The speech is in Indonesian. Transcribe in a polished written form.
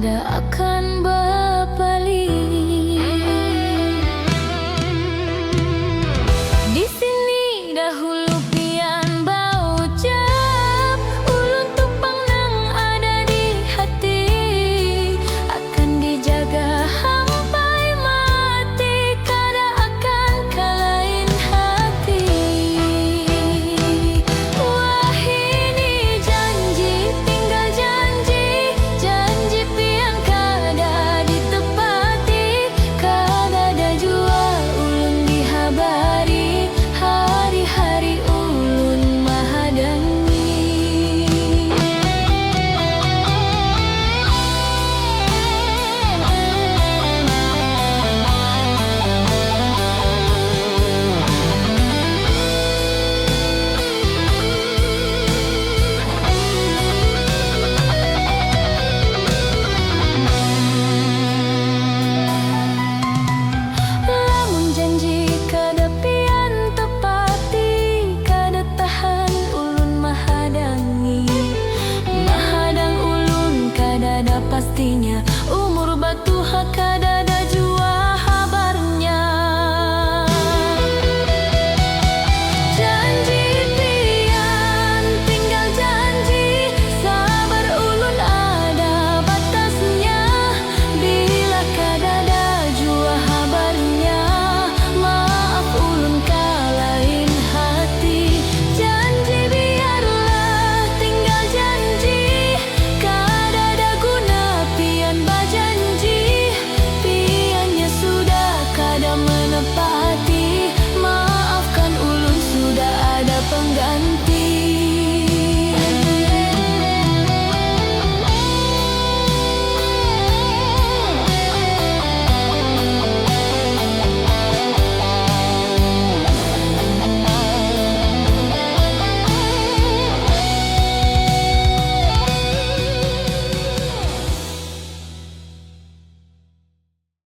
kada akan berpaling. Di sini dahulu pian baucap, ulun tupang nang ada di hati, akan dijaga sampai mati, kada akan kalahin hati. Wah ini janji, tinggal janji, janji pian kada ditepati, kada ada jua ulun dihabari, hari-hari ulun mahadangi. Lamun janji kada pian tepati, kada tahan ulun mahadangi. Mahadang ulun kada ada pastinya,